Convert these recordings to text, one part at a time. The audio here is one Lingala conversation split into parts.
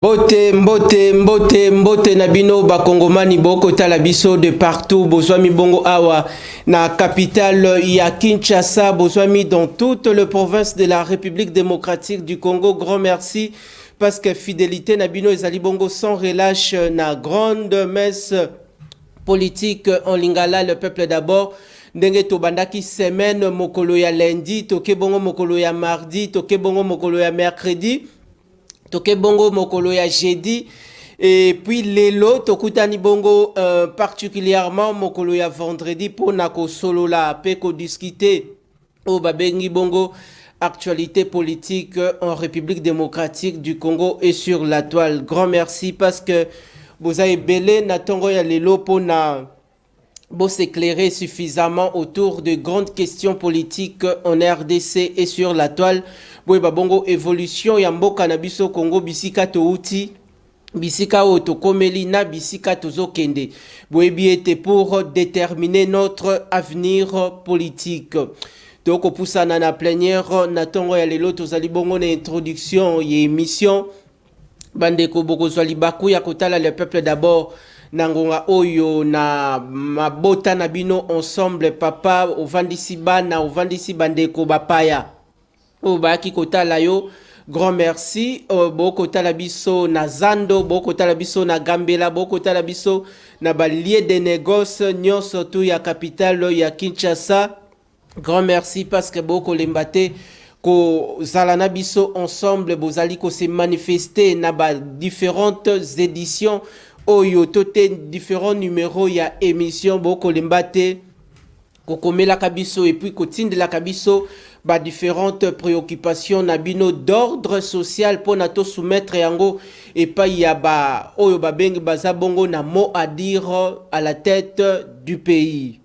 Mbote nabino bakongomani boko tala biso de partout bozwami bongo awa na capitale ya Kinshasa, bozwami dans toute la province de la République démocratique du Congo. Grand merci parce que fidélité nabino ezali bongo sans relâche na grande messe politique en lingala le peuple d'abord. Ndenge tobandaki semaine mokolo ya lundi, toke bongo mokolo ya mardi, toke bongo mokolo ya mercredi, toke bongo mokolo ya jeudi, et puis lelo tokutani bongo particulièrement mokolo ya vendredi pour nako solo la pe ko discuter o babengi bongo actualité politique en République démocratique du Congo et sur la toile. Grand merci parce que vous avez belé na tongo ya lelo pour na bon s'éclairer suffisamment autour de grandes questions politiques en RDC et sur la toile. Bon bongo évolution ya mboka na biso Congo bisika touti bisika otokomeli na bisika tozokende. Boyebi était pour déterminer notre avenir politique. Donc poussa na plénière na tongo ya lelo tozali bongo na introduction ya émission bandeko boko zwali baku ya kotala le peuple d'abord. Nangonga oyo na mabota na bino ensemble papa ovandisi bana ovandisi bandeko bapaya o baki kotala yo. Grand merci boko tala biso na Zando, boko tala biso na Gambela, boko tala biso na balier de négoce nyonso tu ya capitale ya Kinshasa. Grand merci parce que boko lembate ko zalana biso ensemble bozali ko se manifester na ba différentes éditions oyo tote différents numéros ya émission boko lembate kokomela kabiso et puis kotindela kabiso ba différentes préoccupations na bino d'ordre social pour nato soumettre yango et pas ya ba oyo ba bengi baza bongo na mot à dire à la tête du pays.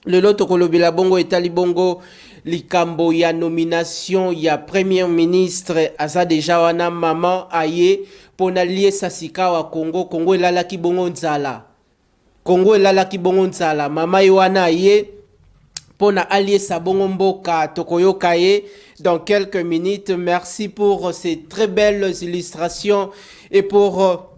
Le loto kolobela bongo etali bongo likambo ya nomination ya premier ministre aza deja wana maman aye pona lié sasika wa Congo. Congo elala ki bongo nzala, Congo elala ki bongo nzala, mama wana aye pona allié sa bongo mboka tokoyoka ye dans quelques minutes. Merci pour ces très belles illustrations et pour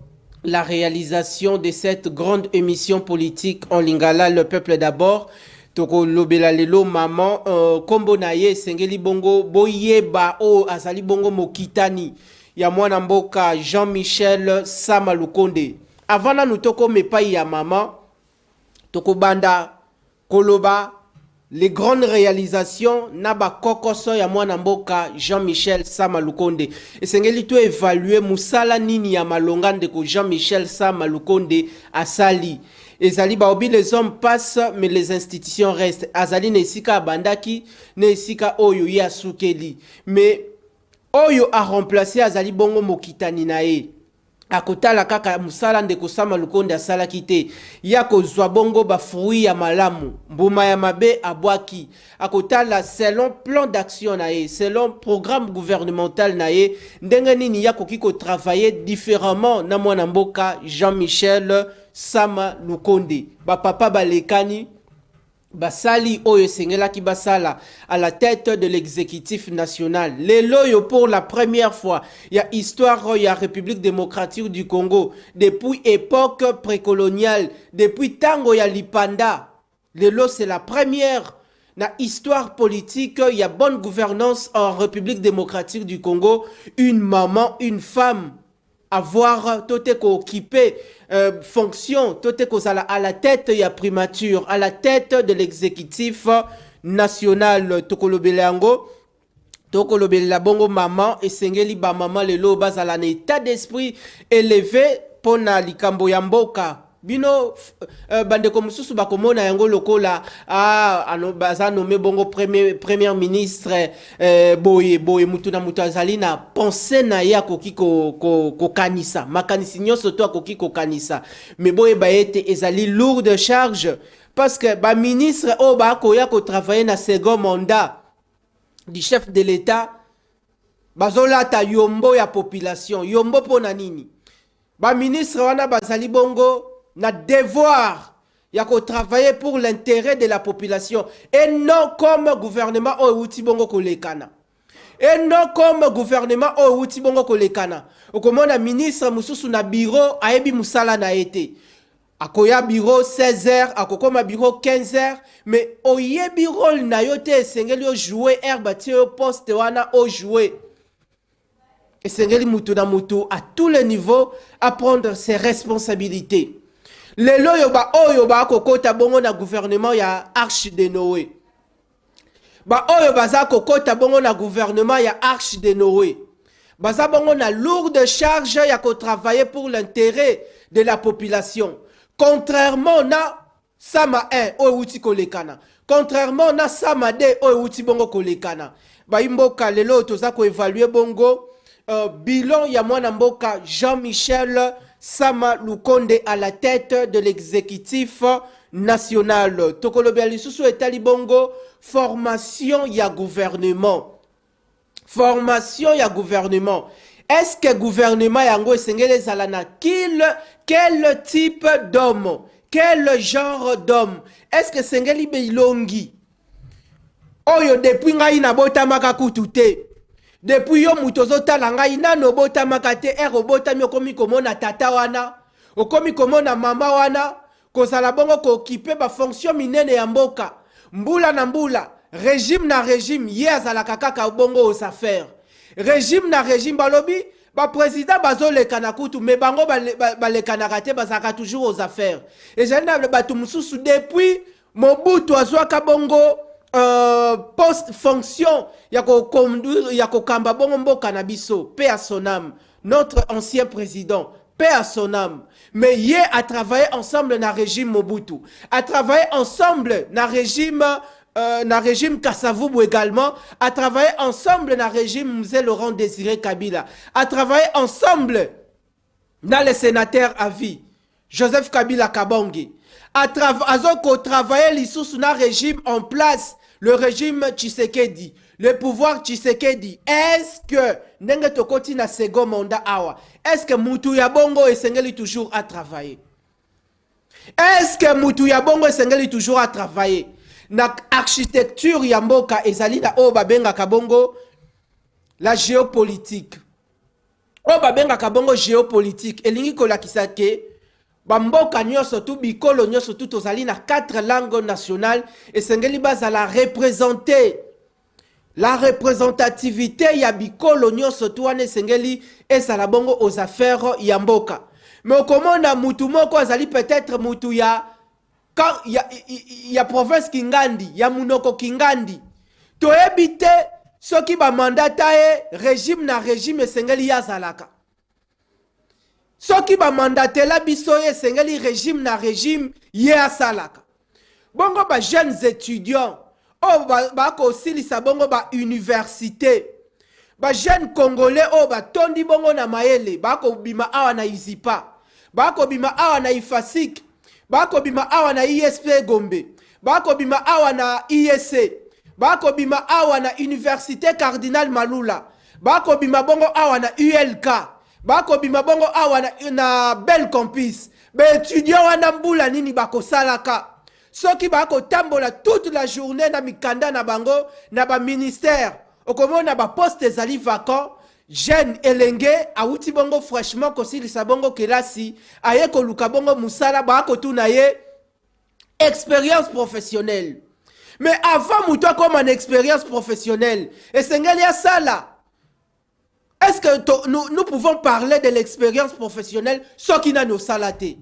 la réalisation de cette grande émission politique en lingala le peuple d'abord. Toko lobela lelo maman kombo na ye sengeli bongo boyeba o azali bongo mokitani ya mwana mboka Jean-Michel Sama Lukonde. Avant na nutoko mepai ya maman toko banda koloba les grandes réalisations naba kokoso ya mwana mboka Jean-Michel Sama Lukonde. Esengeli to évaluer musala nini ya malongande ko Jean-Michel Sama Lukonde asali. Ezali baobi les hommes passent mais les institutions restent. Azali nesika bandaki nesika oyo ya sukeli. Mais oyo a remplacé azali bongo mokitani na ye. Akotala kaka musala ndeko Sama Lukonde asala kite. Yako zwa bongo ba fruit ya malamu. Mbuma ya mabe abwaki. Akotala selon plan d'action na ye, selon programme gouvernemental na ye, ndenge nini yako kiko travailler différemment na mwana mboka Jean-Michel Sama Lukonde. Ba papa balekani basali oyo sengela ki basala à la tête de l'exécutif national. Lelo yo pour la première fois ya histoire ya République démocratique du Congo depuis époque précoloniale, depuis tango ya Lipanda. Lelo c'est la première na histoire politique ya bonne gouvernance en République démocratique du Congo, une maman, une femme avoir tote ko occupé fonction tote ko sala à la tête ya primature, à la tête de l'exécutif national. Tokolobelango tokolobela bongo maman esengeli ba maman lelo bazala na état d'esprit élevé pona likambo ya mboka bino bandeko mususu bakomona yango lokola ano baza nommé bongo premier ministre boye mutu na mutu azali na pensée na ya koki ko kanisa makanisi nyonso to akoki ko kanisa mais boye ba ete ezali lourde charge parce que ba ministre o ba koya ko travailler na second mandat du chef de l'État bazolata yombo ya population yombo pona nini ba ministre wana bazali bongo na devoir ya ko travailler pour l'intérêt de la population et non comme gouvernement o uti bongo kolekana. Et non comme gouvernement o outi bongo kolekana. Okomona ministre mususu na bureau ayebi musala na été. Akoya bureau 16h, akokoma bureau 15h, mais oyebi rôle na yo te esengeli yo jouer herbati yo poste wana o jouer. Esengeli mutu na mutu à tous les niveaux à prendre ses responsabilités. Lelo yoba oyoba kokota bongo na gouvernement ya Arche de Noé. Ba oyo baza kokota bongo na gouvernement ya Arche de Noé. Baza bongo na lourde charge ya ko travailler pour l'intérêt de la population. Contrairement na Sama 1 oyo uti kolekana. Contrairement na Sama 2 oyo uti bongo kolekana. Ba imboka lelo toza ko évaluer bongo bilan ya mwana mboka Jean-Michel Sama Lukonde à la tête de l'exécutif national. Tokolobe lisusu etali bongo formation ya gouvernement. Formation ya gouvernement. Est-ce que gouvernement yango esengele zala na quel type d'homme? Quel genre d'homme? Est-ce que sengeli beilongi? Oyo depuis ngai na botamaka kutu te. Depuis yo mutozo tala ngai nano botamaka te botami okomi komona tata wana, okomi komona mama wana, kozala bongo kokipe ba fonction minene ya mboka. Mbula na mbula, régime na régime, ye azalaka kaka bongo aux affaires. Régime na régime balobi, ba président bazoleka na kutu, mais bango baleka na kate bazaka toujours aux affaires. Et j'ai na batu mususu depuis Mobutu azwaka bongo post fonction yako conduire yako kamba bongo mboka na biso, paix à son âme, notre ancien président, paix à son âme. Mais yé a travaillé ensemble na régime Mobutu, a travaillé ensemble na régime Kasavubu également, a travaillé ensemble na régime Mzee Laurent Désiré Kabila, a travaillé ensemble na le sénateur à vie Joseph Kabila Kabongi, a travaillé lisusu na régime en place, le régime Tshisekedi, le pouvoir Tshisekedi. Est-ce que ndenge tokoti na second mandat awa, est-ce que mutu ya bongo esengeli toujours à travailler? Est-ce que mutu ya bongo esengeli toujours à travailler? Na architecture ya mboka ezali na o babenga kabongo la géopolitique. O babenga kabongo géopolitique elingi kolakisa ke bamboka nyonso tu bikolo nyonso tu tozali na 4 langues nationales esengeli bazala représenter la représentativité ya bikolo nyonso tu wana esengeli ezala bongo aux affaires ya mboka. Mais okomona mutu moko azali peut-être mutu ya province Kingandi, ya munoko Kingandi. Toyebi te soki ba mandata e régime na régime esengeli yazalaka. Soki ba mandate la biso ye esengeli régime na régime ye asalaka. Bongo ba jeunes étudiants ba ko silisa bongo ba université. Ba jeunes congolais ba tondi bongo na mayele ba ko bima awa na Izipa. Ba ko bima awa na Ifasik. Bako bima awa na ISP Gombe, bako bima awa na IEC, bako bima awa na Université Cardinal Malula, bako bima bongo awa na ULK, bako bima bongo awa na Bel Campus. Be étudiant wana mbula nini bako salaka. Soki bako tambola toute la journée na mikanda na bango na ba ministère, okomona ba poste ezali vacant. Jeune elenge awuti bongo franchement kosilisa bongo kelasi aye koluka bongo musala ba ko tuna ye expérience professionnelle. Mais avant muto comme une expérience professionnelle esengeli ya sala. Est-ce que nous pouvons parler de l'expérience professionnelle sans qu'il n'a no salate?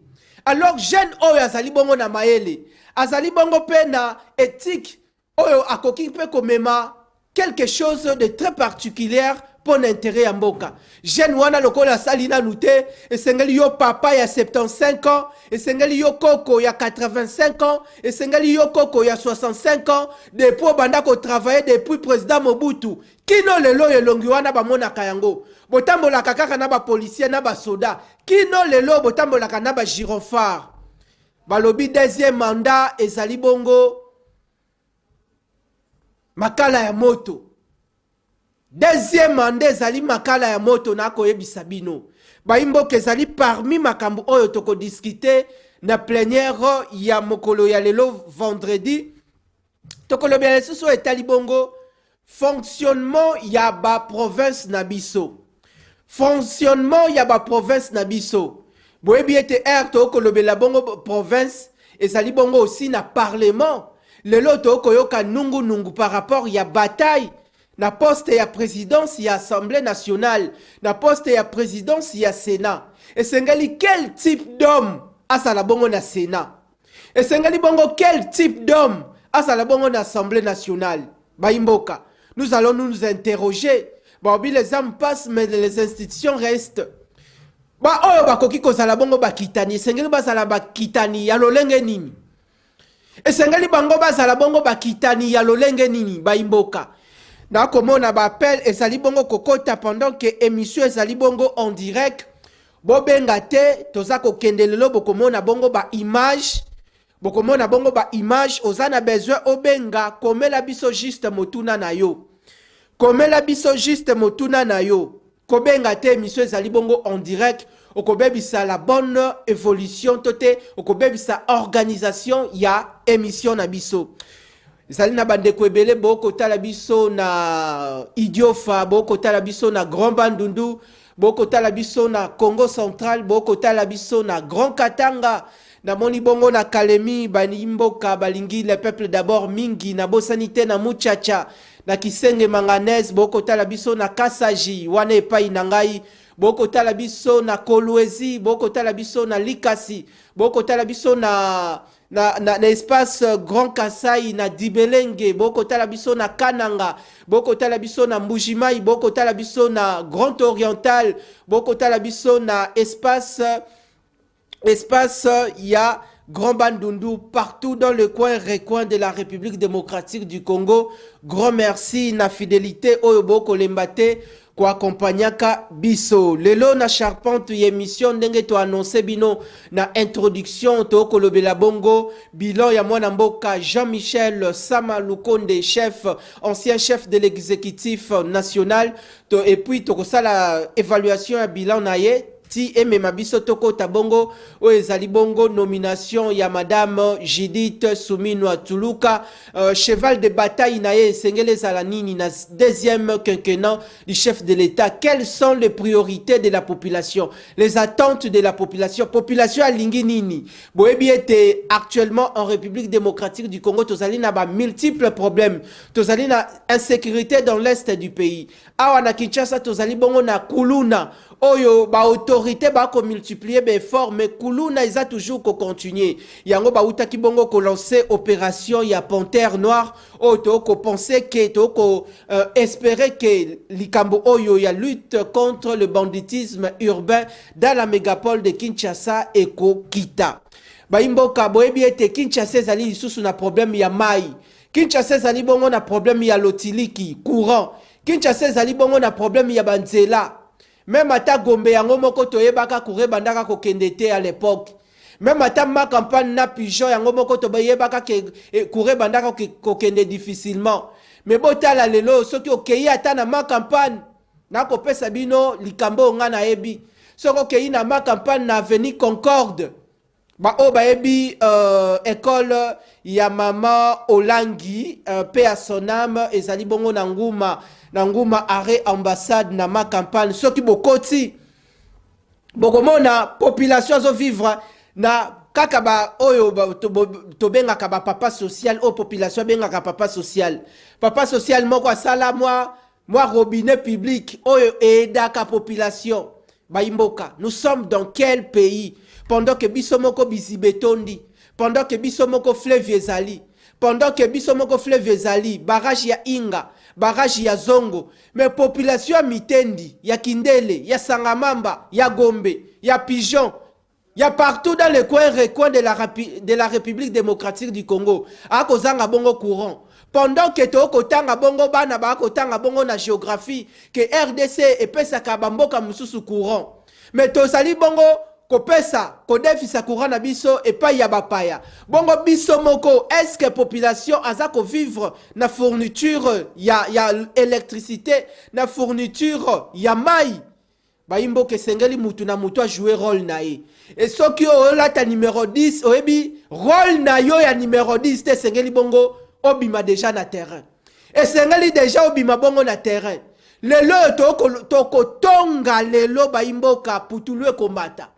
Alors jeune oyo azali bongo na maele, azali bongo pe na éthique oyo akoki pe komema quelque chose de très particulier pour l'intérêt à mboka. Jeune wana lokola salina nute, esengeli yo papa ya 75 ans, esengeli yo koko ya 85 ans, esengeli yo koko ya 65 ans, depuis banda ko travailler depuis président Mobutu. Kino lelo elongi wana ba mona kayango. Botambola kaka na ba policier na ba soda. Kino lelo botambola na ba girofard. Balobi deuxième mandat ezali bongo makala ya moto. Deuxième mandat ezali makala ya moto na koyebisa bino. Baimbo kezali parmi makambo oyo toko discuter na plénière ya mokolo ya lelo vendredi. Toko lobele susu etali bongo fonctionnement ya ba province na biso. Fonctionnement ya ba province na biso. Boyebi ete to kolobela bongo province ezali bongo aussi na parlement. Lelo to koyoka nungu par rapport ya bataille na poste ya présidence ya assemblée nationale, na poste ya présidence ya sénat. Esengeli quel type d'homme asala bongo na sénat? Esengeli bongo quel type d'homme asala bongo na assemblée nationale? Baimboka, nous allons nous interroger. Bon, les hommes passent, mais les institutions restent. Oh, bakoki kozala bongo bakitani. Esengeli bazala bakitani ya lolenge nini? Esengeli bango bazala bongo bakitani ya lolenge nini? Baimboka. Na komona ba appel ezali bongo kokota pendant que émission ezali bongo en direct. Bobenga te toza kokende lelo bokomona bongo ba image. Bokomona bongo ba image ozana besoin obenga komela biso juste motuna na yo. Komela biso juste motuna na yo. Kobenga te émission ezali bongo en direct. Okobebisa la bonne évolution tote. Okobebisa organisation ya émission na biso. Ezali na bandeko ebele boko tala biso na Idiofa, boko tala biso na Grand Bandundu, boko tala biso na Congo Central, boko tala biso na Grand Katanga, na moni bongo na Kalemi, Banimboka, balingi le peuple d'abord mingi, na Bosanité na Muchacha, na Kisenge Manganese, boko tala biso na Kasaji, wane epai na ngai, boko tala biso na Kolwezi, boko tala biso na Likasi, boko tala biso na espace Grand Kasai, na Dibelenge, boko tala biso na Kananga, boko tala biso na Mbujimai, boko tala biso na Grand Oriental, boko tala biso na espace ya Grand Bandundu, partout dans le recoin de la République démocratique du Congo. Grand merci na fidélité oyo boko lembate ko accompagnaka biso. Lelo na charpente émission ndenge to annoncer bino na introduction to kolobela bongo bilan ya mwana mboka Jean-Michel Sama Lukonde, chef, ancien chef de l'exécutif national, et puis to kosala évaluation ya bilan na ye ti emema biso toko tabongo o ezali bongo nomination ya madame Judith Suminwa Tuluka, cheval de bataille na ye sengele zala nini na deuxième quinquennat du chef de l'État. Quelles sont les priorités de la population, les attentes de la population alingi nini? Boyebi ete actuellement en République démocratique du Congo tozali na ba multiples problèmes, tozali na insécurité dans l'est du pays. Awa na Kinshasa tozali bongo na kuluna oyo ba autorité ba ko multiplier be effort, mais kuluna isa toujours ko continuer. Yango ba utaki bongo ko lancer opération ya Panthère Noire o to ko penser que to ko espérer que likambo oyo ya lutte contre le banditisme urbain dans la mégapole de Kinshasa et ko kita. Ba imboka boyebi ete Kinshasa ezali lisusu na problème ya mai. Kinshasa ezali bongo na problème ya lotiliki courant. Kinshasa ezali bongo na problème ya banzela. Même ata Gombe yango moko toyebaka kure bandaka kokende te à l'époque. Même ata ma campagne na pigeon yango moko toyebaka kure bandaka kokende difficilement. Mais botala lelo soki okei ata na ma campagne na kopesa bino likambo nga na ebi. Soki okei na ma campagne na avenue Concorde. Ba o ba ebi école ya mama Olangi paix à son âme ezali bongo na nguma arrêt ambassade na ma campagne. Soki bokoti bokomona population zo vivre na kaka ba oyo to benga ka ba papa social o population benga ka papa social moko asala moi robinet public oyo aida ka population. Baimboka, nous sommes dans quel pays? Pendant que bisomoko bizibetondi, pendant que bisomoko fleuve ezali, pendant que bisomoko fleuve ezali, barrage ya Inga, barrage ya Zongo, mais population ya Mitendi, ya Kindele, ya Sangamamba, ya Gombe, ya Pigeon, ya partout dans les recoins de la République démocratique du Congo, a kozanga bongo courant. Pendant que to kotanga bongo bana ba kotanga bongo na géographie que RDC epesa ka bamboka mususu courant. Mais to sali bongo kopesa kodefisa courant na biso epai ya bapaya. Bongo biso moko est-ce que population azako vivre na fourniture ya électricité, na fourniture ya mai? Baimbo ke sengeli mutu na mutu a jouer rôle na ye. Et soki o lata numéro 10 oebi rôle na yo ya numéro 10 te sengeli bongo obima déjà na terrain. Et sengeli déjà obima bongo na terrain. Lelo toko tonga lelo ba imboka putulu kombata.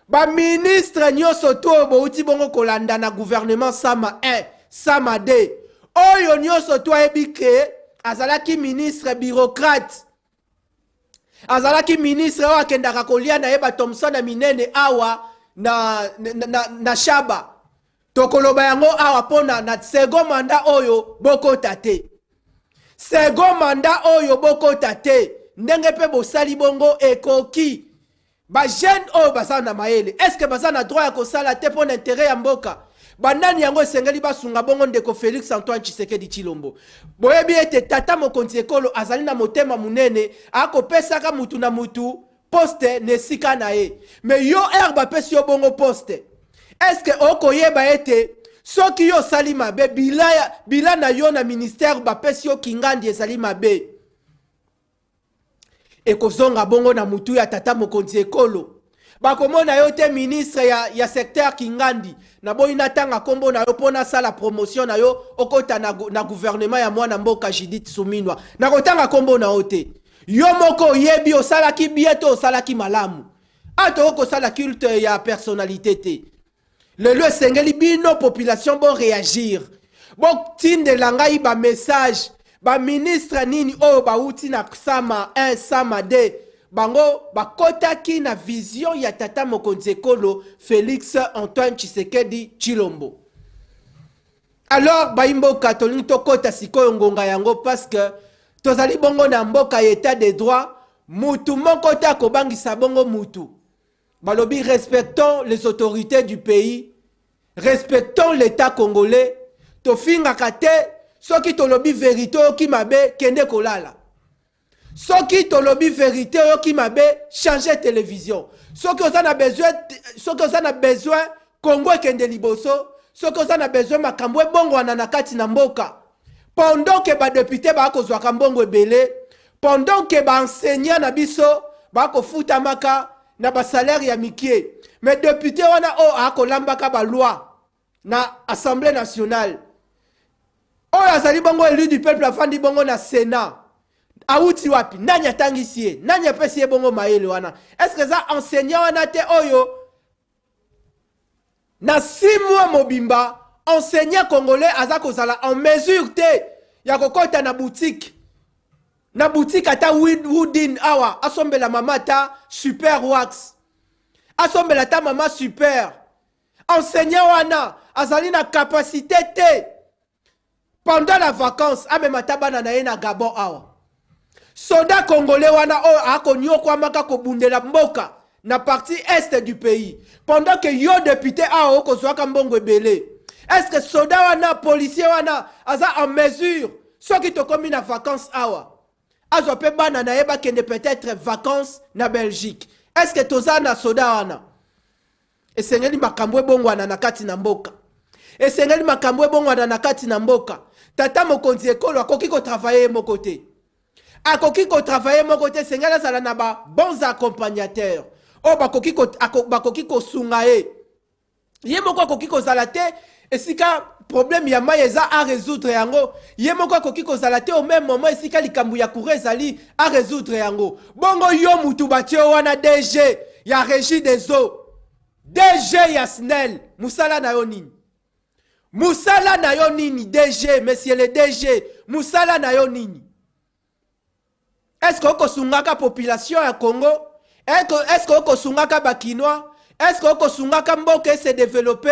Ba ministre nyoso to bo uti bongo kolanda na gouvernement Sama 1, Sama 2. Oyo nyoso to ebike azalaki ministre bureaucrate. Azalaki ministre wa kendaka kolia na eba Thompson na minene awa na Shaba. Tokoloba yango awa pona na second mandat oyo boko tate. Second mandat oyo boko tate. Ndenge pe bosali bongo ekoki. Ba jeune oyo basa na maele. Est-ce que basa na droit ya kosala te pona intérêt ya mboka? Bandani yango sengeli basunga bongo ndeko Félix Antoine Tshisekedi Tshilombo. Boyebi ete tata mokonzi ekolo azali na motema munene akopesaka mutu na mutu poste nesika na ye. Mais yo herba pesi yo bongo poste. Est-ce que okoyeba ete soki yo sali mabe bila na yo na ministère ba pesi yo kingandi esali mabe. Ekozonga bongo na mutu ya tata mokonzi ekolo. Bakomona yo te ministre ya secteur kingandi. Na boyi natanga kombo na yo pona sala promotion na yo okota na gouvernement ya mwana mboka Judith Suminwa. Na kotanga kombo na yo te. Yo moko yebi osalaki bieto osalaki malamu. Ato oko sala culte ya personnalité te. Le sengeli bino population bon réagir. Bon tinde langai ba message. Ba ministre nini o ba uti na Sama 1, Sama 2. Bango bakotaki na vision ya tata mokonzi ekolo Félix Antoine Tshisekedi Tshilombo. Alors baimbo catholique to kota sikoyo ngonga yango parce que tozali bongo na mboka état de droit mutu moko ta kobangisa bongo mutu. Balobi respectons les autorités du pays, respectons l'état congolais. To finga kate soki tolobi vérité ki mabe kende kolala. Soki tolobi vérité ki mabe changer télévision. Soki oza na besoin Congo kende liboso, soki oza na besoin makambo bongo wana na kati na mboka. Pendant que ba député ba ko zwaka mbongo ebele, pendant que ba enseignant na biso ba ko futa maka na ba salaire ya mikie. Mais député wana o akolambaka ba loi na Assemblée nationale. O azali bongo élu du peuple afandi bongo na Sénat. Aouti wapi nani atangisi ye nani apesi ye bongo maele wana. Est-ce que ça enseignant wana te oyo na 6 mois mobimba enseignant congolais azako sala en mesure te ya kokota na boutique ata Woodin awa asombela mama ta super wax asombela ta mama super enseignant wana azali na capacité te pendant la vacances amemata bana na ye na Gabon awa. Soda congolais wana o akonyo kwa maka kobundela mboka na partie est du pays. Pendant que yo député a oko zwaka mbongo ebele. Est-ce que soda wana policier wana aza en mesure soki to komi na vacances awa. Azo pe bana na yeba kende peut-être vacances na Belgique. Est-ce que toza na soda wana? Esengeli makambo bongo wana na kati na mboka. Esengeli makambo bongo wana na kati na mboka. Tata mokonzi ekolo akoki ko travailler mon côté. Akoki ko travailler mon côté sengela sala na ba bons accompagnateurs. O bakoki ko sungae. Ye moko akoki ko zalate esika problème ya mayeza a résoudre yango. Ye moko akoki ko zalate au même moment esika likambu ya kurezali a résoudre yango. Bongo yo mutu batio wana DG ya régie des eaux. DG ya SNEL musala na yo nini? Musala na yo nini DG, monsieur le DG, musala na yo nini? Est-ce que sungaka population ya Congo? Est-ce que sungaka bakinois? Est-ce que sungaka mboka se développer?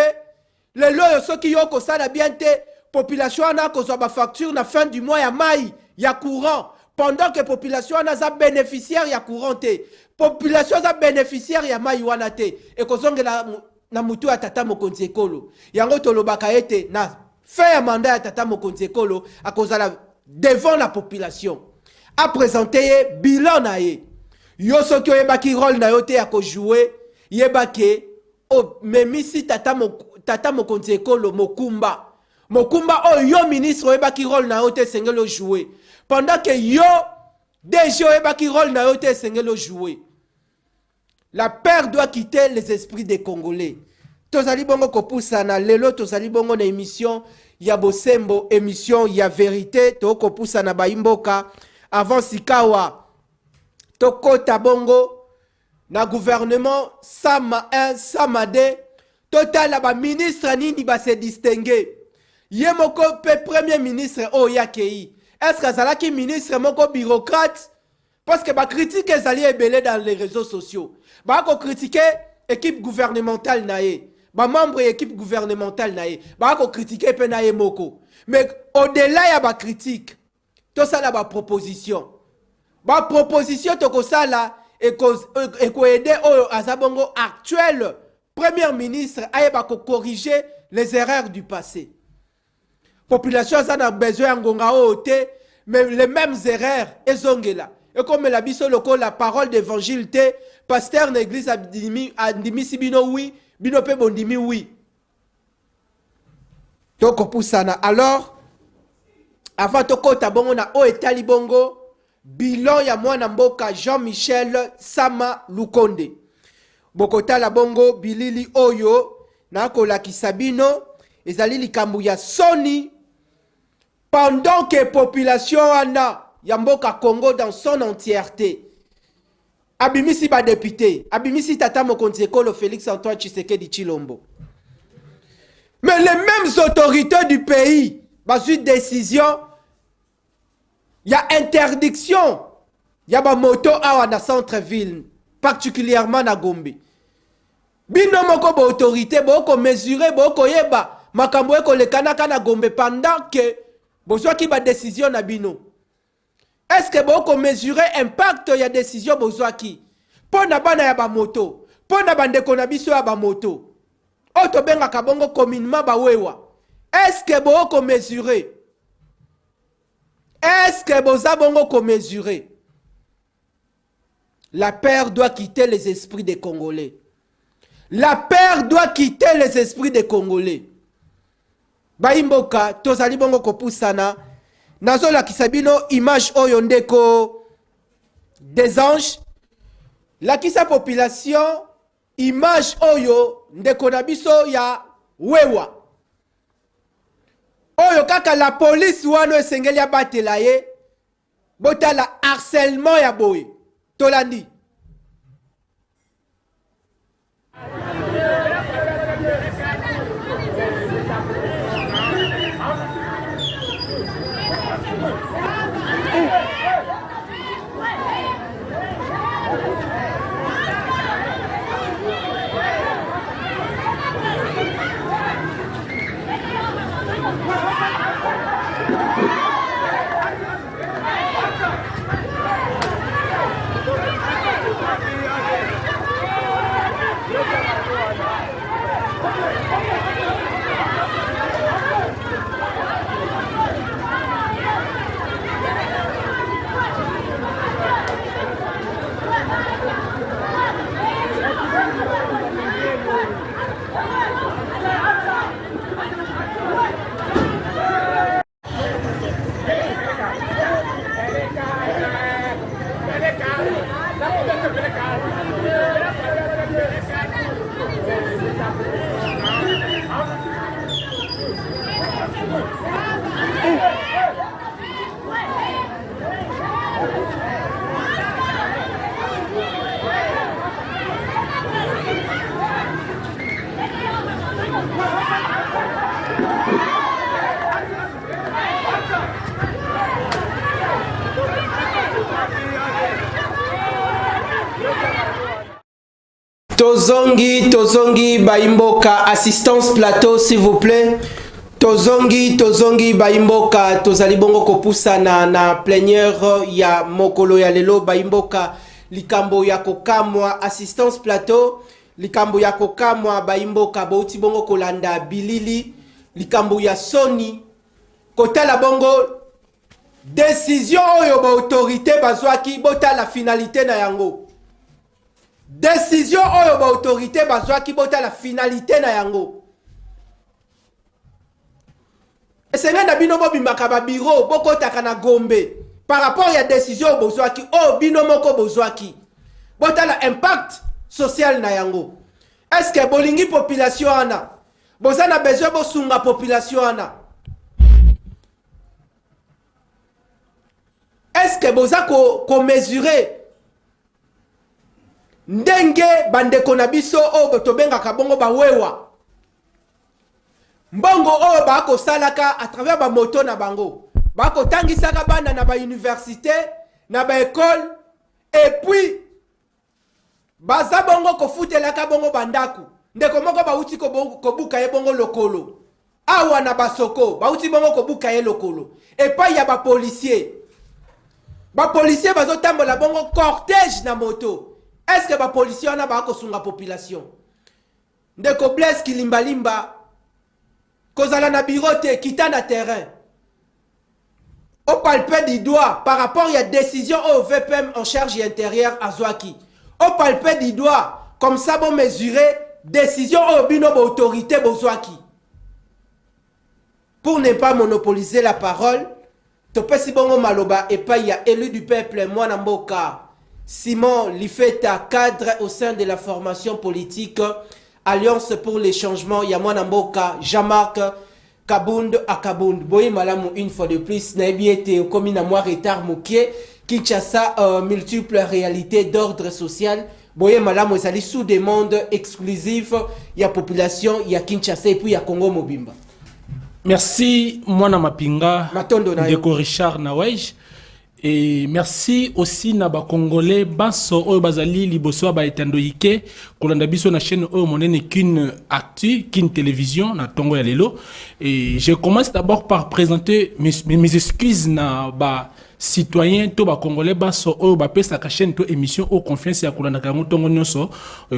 Le loyo soki yoko sala bien te population na ko ba facture na fin du mois ya mai ya courant pendant que population na za bénéficiaire ya courant te. Population za bénéficiaire ya mai wana te. E ko zongela na mutu ya tata mokonzi ekolo. Yango tolobaka ete na fin ya mandat ya tata mokonzi ekolo akozala devant la population. A présenté bilan na ye. Yo soki oyebaki rôle na yo te ya ko jouer, yebake o memisi tata mokonzi ekolo mokumba. Mokumba o yo ministre oyebaki rôle na yo te sengelo jouer. Pendant que yo DG oyebaki rôle na yo te sengelo jouer. La paix doit quitter les esprits des Congolais. Tozali bongo kopusana lelo tozali bongo na émission ya bosembo émission ya vérité toko pusa na baimboka avant sikawa tokota bongo na gouvernement Sama 1 Sama 2 total ba ministre nini ba se distinguer yemoko pe premier ministre o yakei est-ce que zalaki ministre moko bureaucrate parce que ba critique ezali ebele dans les réseaux sociaux ba ko critiquer équipe gouvernementale nae ba membre équipe gouvernementale nae ba ko critiquer pe nae moko mais au-delà ya ba critique to sala ba proposition to ko sala et ko aider au azabongo actuel premier ministre ayeba ko corriger les erreurs du passé population a besoin ngonga ote mais les mêmes erreurs ezongela et comme la biso loko la parole d'évangile te pasteur l'église andimi sibino oui bino pe bondimi oui toko pusana alors avant toko tabongo na o etali bongo bilan ya mwana mboka Jean-Michel Sama Lukonde bokota la bongo bilili oyo na kolakisa bino ezali likambo ya soni pendant que population wana ya mboka Congo dans son entièreté abimisi ba député abimisi tata mokonzi ekolo Félix Antoine Tshisekedi Tshilombo mais les mêmes autorités du pays bazui décision ya interdiction ya ba moto awa na centre-ville particulièrement na Gombe bino moko ba autorité boko mesurer boko yeba makambo eko lekanaka na Gombe pendant que bozwaki ba décision na bino est-ce que boko mesurer impact ya décision bozwaki pona bana ya ba moto pona bandeko na biso ya ba moto oto benga kabongo communément ba wewa est-ce que boko mesurer est-ce que bozabongo ko mesurer la peur doit quitter les esprits des Congolais. La peur doit quitter les esprits des Congolais. Baimboka, tozali bongo kopusana. Nazo la kisabino image oyo ndeko des anges. La kisa population image oyo ndeko nabiso ya wewa. Oyo kaka la police wano esengeli ya batela ye. Bota la harcèlement ya boye. Tolandi. Tozongi baimboka assistance plateau s'il vous plaît. Tozongi baimboka tozali bongo kopusa na plénière ya mokolo ya lelo baimboka likambo ya kokamwa assistance plateau likambo ya kokamwa baimboka bauti bongo kolanda bilili likambo ya soni kotala bongo décision oyo ba autorité bazwaki bota la finalité na yango. Décision oyo ba autorité bazwaki bota la finalité na yango. Esenga na bino mo bimaka ba bureau boko taka na Gombe par rapport ya décision bozwaki o bino moko bozwaki bota la impact social na yango. Est-ce que bolingi population ana bozana besoin bosunga population ana boza ko mesurer ndenge bandeko na biso o tobenga kabongo bawewa mbongo o ba ko salaka à travers ba moto na bango ba ko tangisaka bana na ba université na ba école et puis baza bongo ko futelaka bongo bandako ndeko moko ba uti ko buka ye bongo lokolo awa na basoko ba uti bongo ko buka ye lokolo et pas ya ba policier bazo tambola bongo cortège na moto. Est-ce que les policiers ont une la population? Ndeko Blaise Kilimbalimba, kozala na birote, kita na terrain. Au palpe du doigt, par rapport à la décision au VPM en charge intérieure à Zouaki. Au palpe du doigt, comme ça, bon mesurer, décision au bino autorité Zouaki. Pour ne pas monopoliser la parole, Topesi Bongo Maloba et pas y a élu du peuple, moi Namboka. Simon Lifeta, cadre au sein de la formation politique Alliance pour les changements, Yamwana Mboka, Jean-Marc Kabound à Kabound. Boye malamu une fois de plus, Naïbi était comme une amour retard moukier, Kinshasa, multiples réalités d'ordre social. Boye malamu ezali sous des mondes exclusifs, il y a population, il y a Kinshasa et puis il y a Congo Mobimba. Merci, Mwana Mapinga, Ndeko Richard Nawej. Et merci aussi naba Congolais baso oyo bazali liboso ba etandoyike kolanda biso na chaîne oyo monene qu'une actu qu'une télévision na tongo ya lelo. Et je commence d'abord par présenter mes excuses na ba citoyens to ba Congolais baso oyo ba pesa ka chaîne to émission au confiance ya kolanda ka tongo nyonso.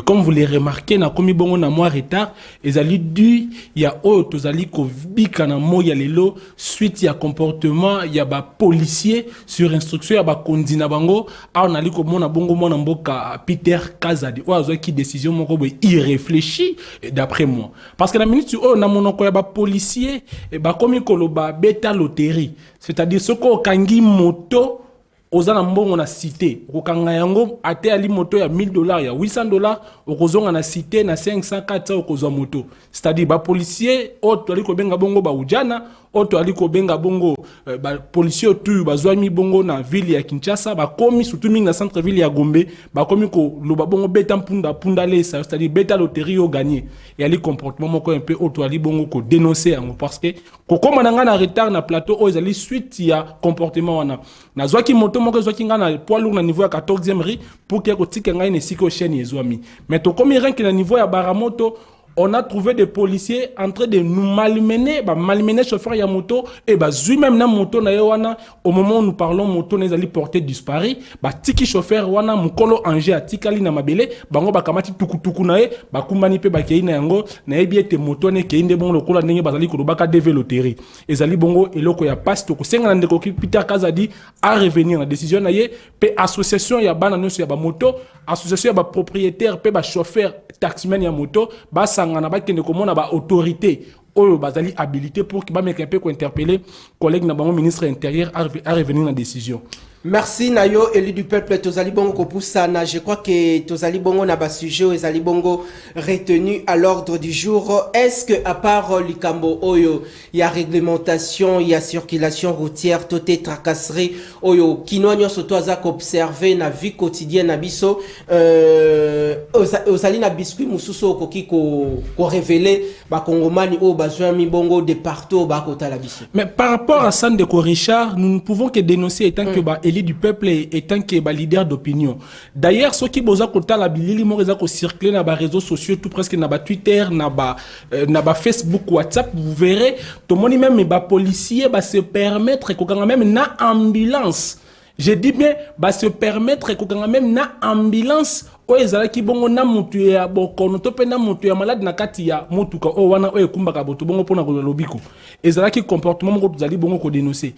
Comme vous les remarquez na komi bongo na moi retard ezali dû ya oyo tozali ko bika na mo ya lelo suite ya comportement ya ba policier sur instruction ya ba kondina bango a on ali ko mona bongo mona mboka Peter Kazadi o azo ki décision moko bo irréfléchi d'après moi parce que la minute o na monoko ya ba policier e ba komi koloba beta loterie, c'est-à-dire ce ko kangi moto ozana mbongo na cité okanga yango ate ali moto ya $1000 ya $800 okozonga na cité na 500 400 okozwa moto, c'est-à-dire ba policier oto ali ko benga bongo ba ujana oto ali ko benga bongo ba policier tu bazwami bongo na ville ya Kinshasa ba komi surtout mingi na centre ville ya Gombe ba komi ko loba bongo beta punda lesa, c'est-à-dire beta loterie au gagner et ali comportement moko un peu oto ali bongo ko dénoncer yango parce que ko koma na nga na retard na plateau o ezali suite ya comportement wana na zwaki moto moko zwaki nga na poids lourd na niveau ya 14e ri pour que ko tika nga ine siko chaîne ezwami mais to komi rien que na niveau ya Baramoto on a trouvé des policiers en train de nous malmener, malmener chauffeur ya moto et zui même na moto na wana au moment où nous parlons moto les ali porter disparu tiki chauffeur wana mukolo anje atikali na mabele bango bakamati tukutuku na bakumbani pe bakei na yango na ebiete moto ne keinde bon lokola ndenge bazali ko baka deve loterie ezali bongo eloko ya passe to kosenga na ndeko Peter Kazadi à revenir na décision na ye pe association ya bana nyonso ya ba moto association ya ba propriétaire pe ba chauffeur taximan ya moto sangana bakende komona ba autorité oyo bazali habilité pour que ba meka pe ko interpeller collègue na bango ministre intérieur à revenir na décision. Merci Nayo, élu du peuple Tozali Bongo Kopusana. Je crois que Tozali Bongo n'a pas sujet, Tozali Bongo retenu à l'ordre du jour. Est-ce que à part Likambo Oyo, il y a réglementation, il y a circulation routière, tout est tracasserie Oyo, Kinoanyo Sotoazak observé na vie quotidienne na biso, Ozali na biscuit Moussousou Koki ko révélé, ba Kongomani o Bazouami Bongo de partout ba Kota la biso. Mais par rapport à Sandeko Richard, nous ne pouvons que dénoncer étant que élu du peuple étant que leader d'opinion. D'ailleurs, ceux qui boza kota la bilili moreza ko circuler na ba réseaux sociaux tout presque na ba Twitter, na ba Facebook, WhatsApp, vous verrez tout le monde même ba policier ba se permettre ko même na ambulance. Je dis bien ba se permettre ko même na ambulance o ezalaki bongo na mutu ya bokono to pe na mutu ya malade na kati ya mutuka o wana o ekumbaka boto bongo pona ko lobiko ezalaki comportement moko tozali bongo ko dénoncer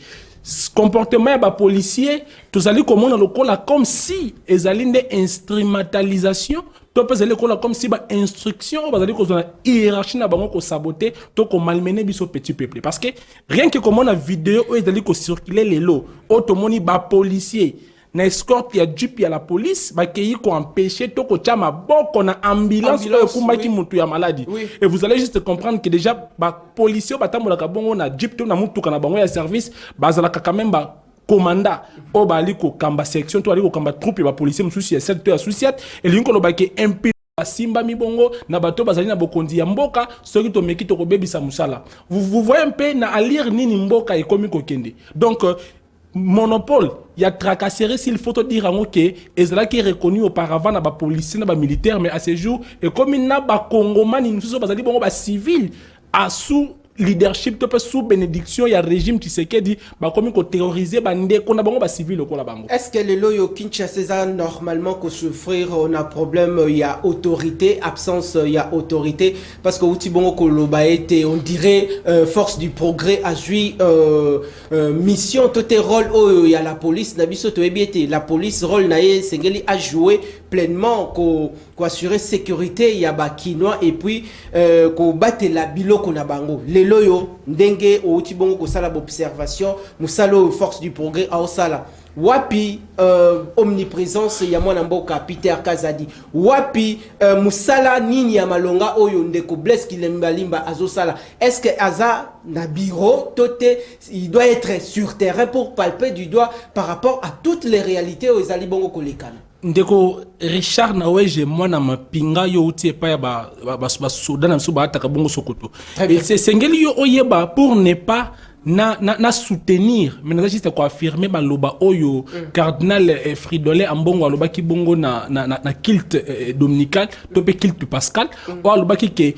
comportement ya ba policier tozali komona lokola comme si ezali nde instrumentalisation to pe ezali kola comme si ba instruction bazali ko zona hiérarchie na bango ko saboter to ko malmener biso petit peuple parce que rien que comme na vidéo o ezali ko circuler lelo o to moni ba policier na escorte ya jeep ya la police ba keyi ko empêcher to ko chama boko na ambulance o kumbaki mutu ya maladie et vous allez juste comprendre que déjà ba policier ba tamola ka bongo na jeep to na mutu kana bango ya service bazala ka quand même ba commandant o bali ko kamba section to bali ko kamba troupe ba policier mususu ya secteur associate et linko lo baki MP Simba mibongo na bato bazali na bokondi ya mboka soki to meki to kobebisa musala vous voyez un peu na alire nini mboka ekomi kokende donc monopole il y a tracasserie s'il faut te dire que ezala qui est reconnu auparavant na ba policier na ba militaire mais à ce jour et comme na ba congomani mususu bazali bongo ba civil à sous leadership to sous bénédiction il y a régime Tshisekedi ba comme ko terroriser ba ndeko na bango ba civil ko la bango. Est-ce que les loyo Kinshasa normalement que souffrir on a problème il y a autorité absence il y a autorité parce que outi bongo ko loba été on dirait force du progrès a joué mission tout rôle il y a la police na biso to ebiete la police rôle na ye sengeli a joué pleinement ko assurer sécurité il y a ba kinois et puis ko battre la biloko na bango loyo ndenge outi bongo ko sala observation musalo force du progrès a osala wapi omniprésence ya mwana mboka Peter Kazadi wapi musala nini ya malonga oyo ndeko Blaise Kilembalimba azosala est-ce que aza na bureau toté il doit être sur terrain pour palper du doigt par rapport à toutes les réalités aux ezali bongo kolekana ndeko Richard Naweje mwana mapinga yo uti epa ya ba soda na msuba ataka bongo sokoto c'est sengeli yo oyeba pour ne pas na soutenir mais na juste ko affirmer ba loba oyo cardinal Fridolin ambongo aloba ki bongo na culte dominical to pe culte pascal o aloba ki ke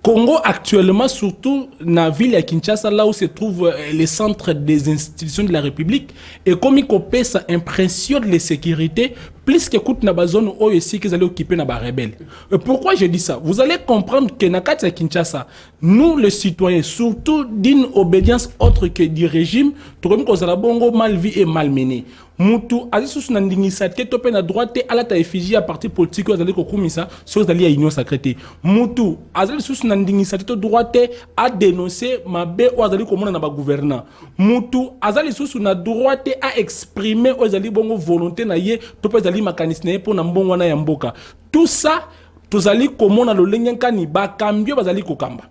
Congo actuellement, surtout dans la ville de Kinshasa, là où se trouve les centres des institutions de la République, et comme il copie ça impressionne les sécurités, plus qu'écoute na zone où aussi qu'ils allaient occuper na rebelle. Pourquoi je dis ça? Vous allez comprendre que na Kinshasa, nous les citoyens, surtout d'une obédience autre que du régime, trouvons que ça bongo mal vu et mal mené. Mutu azisus na ndingisate topé na droite ala ta effigie à parti politique aux allez kokumisa sur ali à union sacrée. Mutu azisus na ndingisate to droite a dénoncer mabe aux allez komona na ba gouvernant. Mutu azisus na droite a exprimer aux allez bongo volonté na ye topé ali makanisne pour na mbongo na ya mboka. Tout ça tozali komona lo lenyenkani ba kambio bazali kokamba.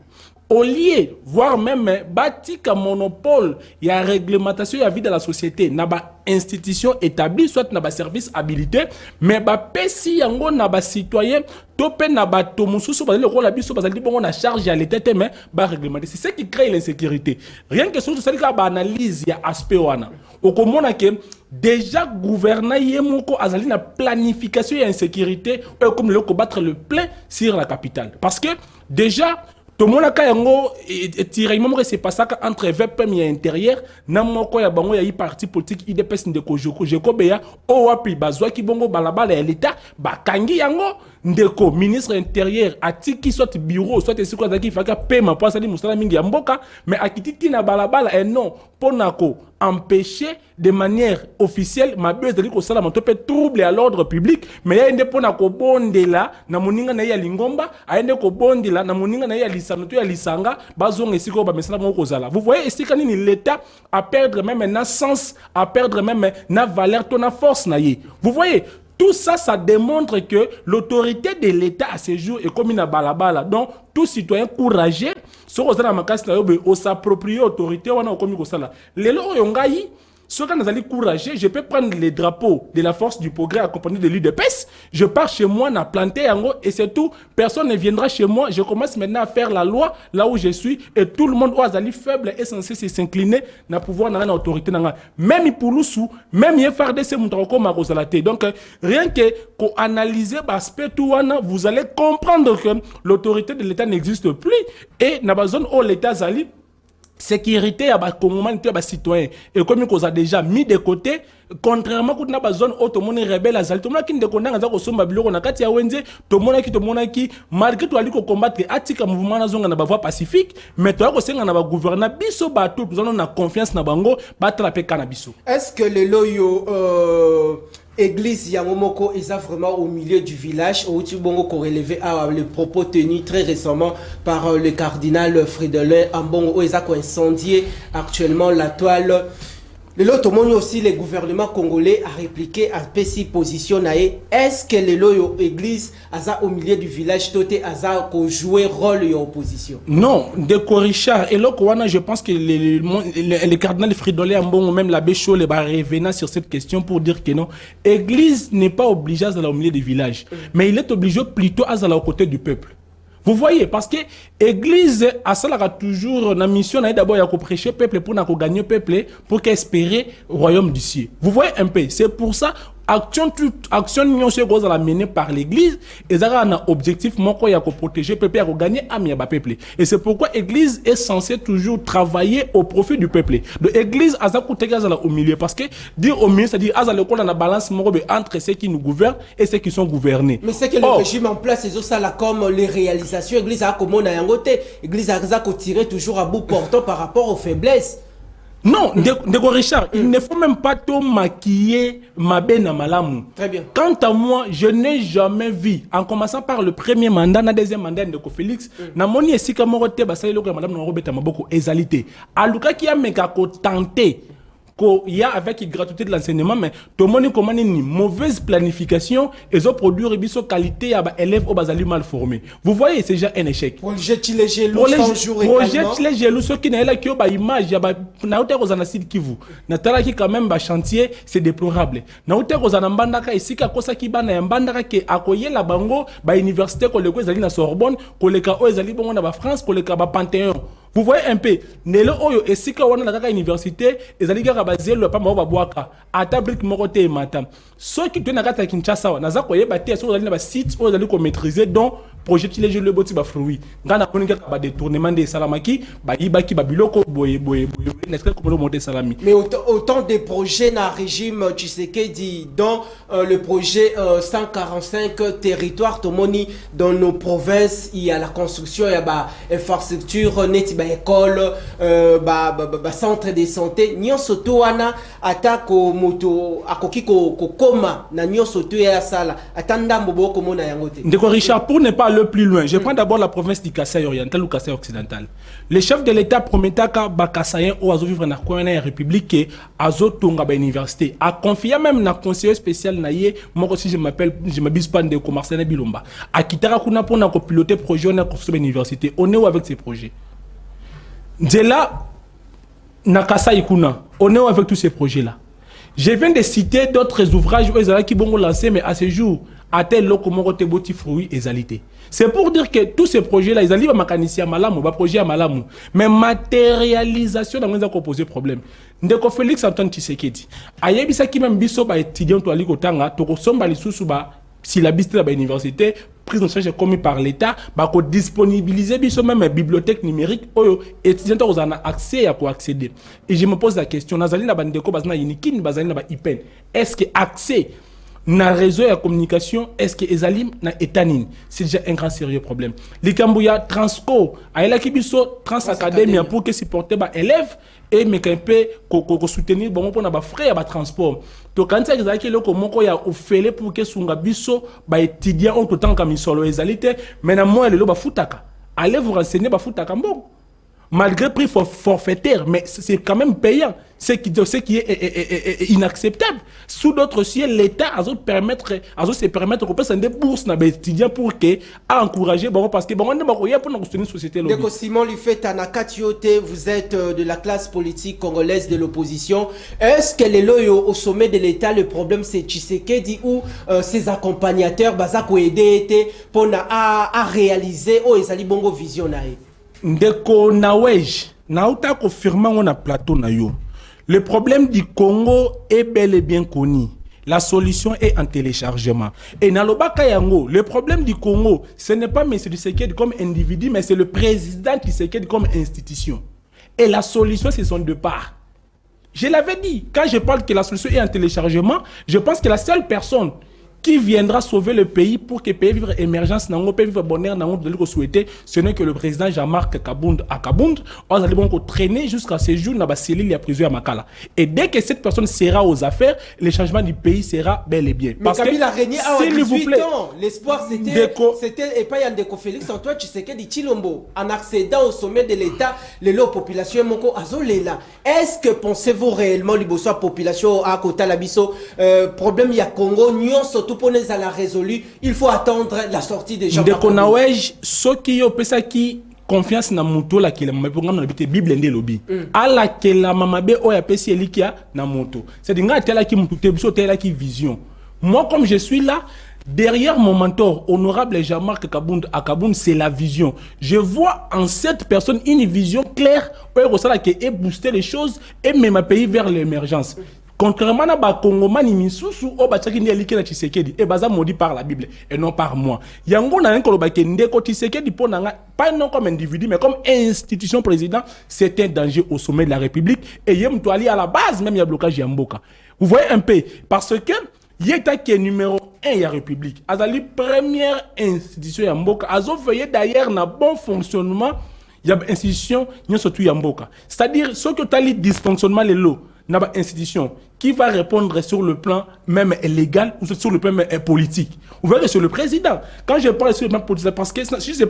Au lieu, voire même bâti comme monopole, il y a réglementation, il y a vie de la société, il y a institution établie, soit il y a service habilité, mais il y a pesi yango na ba citoyen, topé na ba tomususu, le rôle abisso, parce que on a charge à l'état, mais ba réglementer. C'est ce qui crée l'insécurité. Rien que sur ça, il y a analyse, il y a aspect wana. Au commun que déjà gouvernement yemoko azali na planification et insécurité, comme le combattre le plein sur la capitale. Parce que déjà tout le monde a tiré c'est pas ça entre VPM et intérieur na moko ya bango ya parti politique IDPS ndeko joko beya o wapi bazwa ki bongo balabala ya l'état bakangi yango ndeko ministre intérieur atiki soit bureau soit esiko zaki faka pema pour sali musala mingi ya mboka mais akititi na balabala et non ponako empêcher de manière officielle ma buse de ko sala moto pe trouble à l'ordre public mais ya ende pona ko bondela na moninga na ya lingomba aende ko bondela na moninga na ya lisanoto ya lisanga bazonga esiko ba mesala moko zala vous voyez esika nini l'état à perdre même un sens à perdre même na valeur to na force na ye vous voyez tout ça, ça démontre que l'autorité de l'État à ce jour est comme une balabala. Donc, tout citoyen courageux, on s'approprie l'autorité, on a comme ça. Les lois, ceux qui sont courageux, je peux prendre les drapeaux de la force du progrès accompagné de l'UDPS, je pars chez moi, on a planté et c'est tout. Personne ne viendra chez moi. Je commence maintenant à faire la loi là où je suis et tout le monde est faible et censé s'incliner na pouvoir dans l'autorité. Même pour nous, même FRDC, donc rien que pour analyser l'aspect tout, vous allez comprendre que l'autorité de l'État n'existe plus et dans la zone où l'État s'allie. Sécurité à les citoyens et comme on a déjà mis de côté contrairement à la zone où tout le monde est rebelle à tout le monde qui ne connaît pas somba biloko na kati ya wenze tout le monde qui malgré tout ali ko combattre atika mouvement na zonga na ba voie pacifique mais to ko senga na ba gouvernement biso ba tout nous avons confiance na bango ba traper canabiso. Est-ce que les loyo Église Yamomoko est vraiment au milieu du village où tu bongo corrélevé à les propos tenus très récemment par le cardinal Fridolin Ambongo où ils ont incendié actuellement la toile Le lot aussi les gouvernements congolais a répliqué à Pessi position nae. Est-ce que les loyo église aza au milieu du village toté aza ko jouer rôle de opposition? Non, de Richard et là je pense que les cardinal Fridolin Ambon ou même l'abbé Chaud va revenir sur cette question pour dire que non, église n'est pas obligée à aller au milieu du village, mais il est obligé plutôt à aller aux côtés du peuple. Vous voyez, parce que l'église a toujours une mission d'abord à prêcher le peuple pour gagner le peuple pour qu'espérer le royaume du ciel. Vous voyez un peu, c'est pour ça action menée par l'église et ça a un objectif pour protéger le peuple et gagner le peuple. Et c'est pourquoi l'église est censée toujours travailler au profit du peuple. Donc l'église a au milieu parce que dire au milieu c'est-à-dire a la balance entre ceux qui nous gouvernent et ceux qui sont gouvernés. Mais c'est que le régime en place c'est ça là comme les réalisations l'église a comme on a ngoté l'église a tiré toujours à bout portant par rapport aux faiblesses. Non, Ndeko Richard, il ne faut même pas tout maquiller ma benne malamu. Très bien. Quant à moi, je n'ai jamais vu, en commençant par le premier mandat, le deuxième mandat de Félix, na moni esika morote basali loko madame Nangobeta maboko ezalité. Aluka qui a mekako tenté il y a avec la gratuité de l'enseignement, mais tout le monde a une mauvaise planification et ils ont produit une qualité à élèves au basali mal formés. Vous voyez, c'est déjà un échec. Projet les gelous, projet les gelous, ceux qui n'ont pas image, il y a Kivu. Natala qui quand même ba chantier, c'est déplorable. Na hotel aux anambandaka ici ka kosa ki bana yambandaka ke akoye la bango ba université ko le ko ezali na Sorbonne, ko le ka o ezali bongo na ba France, ko le ka ba Panthéon. Vous voyez un peu, Nelo Oyo et si on a la université, et ça dit que basé le pas mauvais boaka, à tablique morote et matin. Ceux qui viennent à Kinshasa, n'a pas quoi bâtir sur le site où ils allaient maîtriser donc projet les jeux le boti ba fruit. Gana konika ba détournement des salamaki, ba ibaki ba biloko boye n'est-ce pas comment monter salami. Mais autant de projets dans le régime Tshisekedi dans le projet 145 territoires Tomoni dans nos provinces, il y a la construction, il y a ba infrastructure neti ba école ba centre de santé nyonso to wana atako moto akoki ko koma na nyonso to ya sala atanda mbobo ko mona yangote. Ndeko Richard, pour ne pas aller plus loin, je prends d'abord la province du Kasaï oriental ou Kasaï occidental. Le chef de l'État promettait que Bakassaïen ou Azo vivre dans la République et Azo Tonga ba université a confié même na conseiller spécial naïe moi aussi je m'appelle pas de Marcelin Bilomba a kitara kuna pour na piloter projet na construire université. On est où avec ces projets? Dès là na Kasaï kuna on est où avec tous ces projets là? Je viens de citer d'autres ouvrages où ils qui vont lancer mais à ce jour à tel loco morote boti fruits et alité. C'est pour dire que tous ces projets-là, ils arrivent à mécanicier à Malamu, à projet à Malamu. Mais matérialisation, dans les poser problème. Ndeko Félix Antoine Tshisekedi. Ayebi sa ki même biso ba étudiant to ali kotanga, to ko somba li susu ba syllabiste la ba université, prise en charge commis par l'État, ba ko disponibiliser biso même bibliothèque numérique, oyo étudiant to a accès à quoi accéder. Et je me pose la question, nazali na bandeko bazana yinikin, bazali na ba IPEN. Est-ce que accès na réseau de communication est-ce que ezalim na etanine c'est déjà un grand sérieux problème likambuya transco ayela kibiso transacademia pour que supporter ba élèves et mais qu'un peu ko soutenir bon pour na ba frais ba transport to quand ça ezaki loko moko ya ofele pour que sunga biso ba étudiant en tout temps comme solo ezalité mais na moi le ba futaka allez vous renseigner ba futaka bon malgré prix forfaitaire, mais c'est quand même payant. Ce qui est inacceptable. Sous d'autres ciels, l'État a se permettre qu'on passe des bourses dans les étudiants pour encourager, parce que on est pour nous soutenir une société. Dès que Simon lui fait Tanakatiote, vous êtes de la classe politique congolaise de l'opposition. Est-ce que les loyaux au sommet de l'État, le problème c'est Tshisekedi ou ses accompagnateurs, Bazako aider pour à réaliser ou ezali bongo visionnaire? Ndeko Nawej, nauta confirmant on a plateau na yo. Le problème du Congo est bel et bien connu. La solution est en téléchargement. Et Nalobaka Yango, le problème du Congo, ce n'est pas M. Tshisekedi comme individu, mais c'est le président Tshisekedi comme institution. Et la solution, c'est son départ. Je l'avais dit, quand je parle que la solution est en téléchargement, je pense que la seule personne qui viendra sauver le pays pour que le pays vive émergence, le pays vive bonheur, de souhaiter, ce n'est que le président Jean-Marc Kabound à Kabound. On va traîner jusqu'à ce jour dans la cellule de prison à Makala. Et dès que cette personne sera aux affaires, le changement du pays sera bel et bien. Mais Kabila a régné à 18 ans. L'espoir, c'était et pas Yandeko Félix Antoine Tshisekedi Chilombo. En accédant au sommet de l'État, les populations Moko Azolela. Est-ce que pensez-vous réellement, la population à côté de l'Abisso, problème il y a Congo, Nyon surtout pour nous à la résolu, il faut attendre la sortie des gens. Ndeko Nawej, ceux qui ont qui confiance na moto la kela mama pour ngana bité Bible ndé lobby. Ala kela mama be o ya pesi elikia na moto. C'est dinga tela ki mutu te biso tela ki vision. Moi comme je suis là, derrière mon mentor, honorable Jean-Marc Kabound à Kabound, c'est la vision. Je vois en cette personne une vision claire qui est booster les choses et même un pays vers l'émergence. Contrairement à Bakongomani Misusu, au Bachaki Ndialike na Tshisekedi, et Baza maudit par la Bible et non par moi. Yango na un kolobake ndeko Tshisekedi pour nanga, pas non comme individu, mais comme institution président, c'est un danger au sommet de la République. Et yem to ali à la base, même il y a blocage Yamboka. Vous voyez un peu, parce que Yeta qui est numéro 1 ya République, azali première institution Yamboka, azo veillé d'ailleurs na bon fonctionnement ya institution nyo surtout Yamboka. C'est-à-dire ce que tu as dit dysfonctionnement les lots na ba institution qui va répondre sur le plan même légal ou sur le plan même politique. Vous voyez sur le président. Quand je parle sur le plan politique, parce que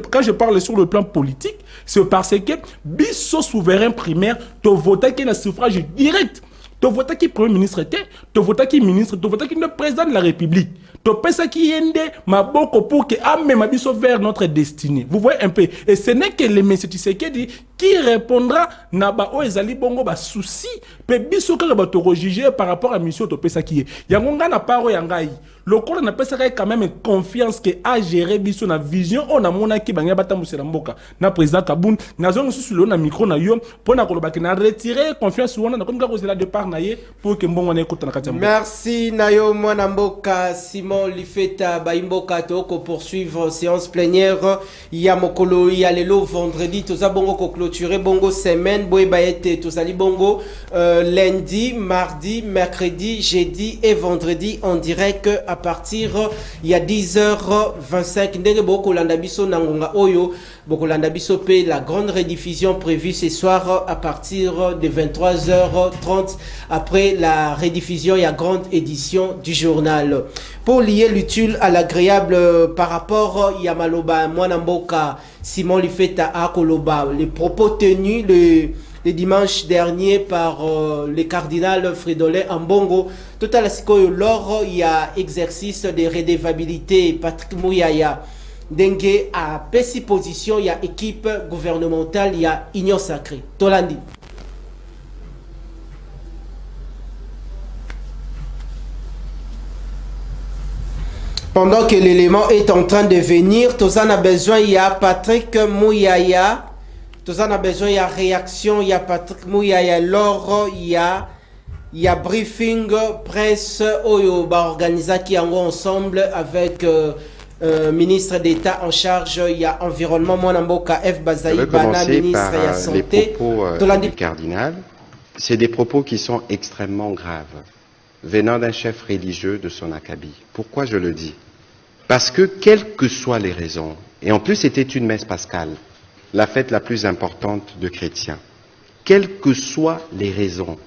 quand je parle sur le plan politique, c'est parce que biso souverain primaire to voter qui na suffrage direct. Tu votes qui premier ministre était, tu votes qui ministre, tu votes qui le président de la République. Tu penses qui yende ma boko pour que même abisso vers notre destinée. Vous voyez un peu. Et ce n'est que le monsieur Tshisekedi qui répondra na ba o ezali bongo ba souci pe biso ka ba to rejuger par rapport à mission to pesa qui est. Yangonga na paro yangai. Le corps n'a pas quand même confiance que a gérer biso na vision on a mona ki banga batamu mboka na président Kabound na zongo sur le na micro na yo pour na kolobaki na retirer confiance on na comme ka cause la départ na ye pour que mbongo na ekota na katia. Merci Nayo mwana mboka Simon Lifeta Baimboka toko poursuivre séance plénière ya mokolo ya lelo vendredi toza bongo ko clôturer bongo semaine boy baete tozali bongo lundi, mardi, mercredi, jeudi et vendredi en direct à partir il y a 10h25 ndenge boko landa biso nangonga oyo boko landa biso pe la grande rediffusion prévue ce soir à partir de 23h30 après la rediffusion il y a grande édition du journal pour lier l'utile à l'agréable par rapport il y a maloba mwana mboka Simon Lifeta akoloba les propos tenus le dimanche dernier par le cardinal Fridolin Ambongo. Total lors il y a exercice de redevabilité Patrick Mouyaya. Dengue à Pessi position, il y a équipe gouvernementale, il y a Union Sacrée. Tolandi. Pendant que l'élément est en train de venir, Tozan a besoin, il y a Patrick Mouyaya. Tout ça, on a besoin, il y a réaction, il y a Patrick Mouyaya, lors il y a briefing, presse, oyo, organisé qui en ensemble avec ministre d'État en charge, il y a environnement, Mwanamboka F. Bazaï, Bana, ministre de la Santé. Les propos du cardinal, c'est des propos qui sont extrêmement graves, venant d'un chef religieux de son acabit. Pourquoi je le dis? Parce que, quelles que soient les raisons, et en plus c'était une messe pascale, la fête la plus importante de chrétiens. Quelles que soient les raisons,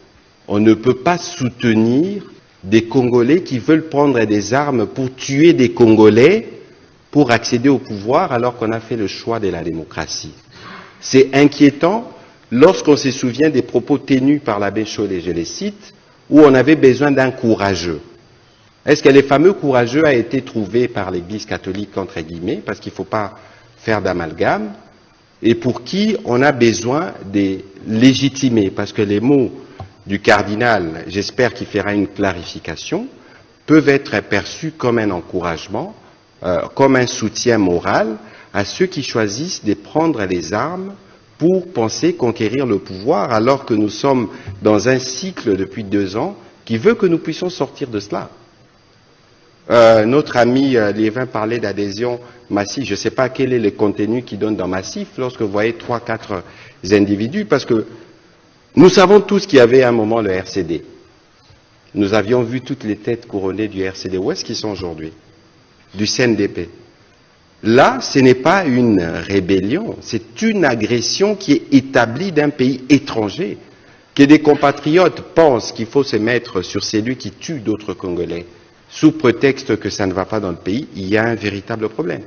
on ne peut pas soutenir des Congolais qui veulent prendre des armes pour tuer des Congolais pour accéder au pouvoir alors qu'on a fait le choix de la démocratie. C'est inquiétant lorsqu'on se souvient des propos tenus par l'abbé Chollet, je les cite, où on avait besoin d'un courageux. Est-ce que les fameux courageux a été trouvé par l'Église catholique entre guillemets, parce qu'il ne faut pas faire d'amalgame, et pour qui on a besoin de légitimer, parce que les mots du cardinal, j'espère qu'il fera une clarification, peuvent être perçus comme un encouragement, comme un soutien moral à ceux qui choisissent de prendre les armes pour penser conquérir le pouvoir, alors que nous sommes dans un cycle depuis 2 ans qui veut que nous puissions sortir de cela. Notre ami Lévin parlait d'adhésion massive. Je ne sais pas quel est le contenu qu'il donne dans massif lorsque vous voyez 3-4 individus, parce que nous savons tous qu'il y avait à un moment le RCD. nous avions vu toutes les têtes couronnées du RCD. Où est-ce qu'ils sont aujourd'hui? Du CNDP. Là, ce n'est pas une rébellion, c'est une agression qui est établie d'un pays étranger. Que des compatriotes pensent qu'il faut se mettre sur celui qui tue d'autres Congolais, sous prétexte que ça ne va pas dans le pays, il y a un véritable problème.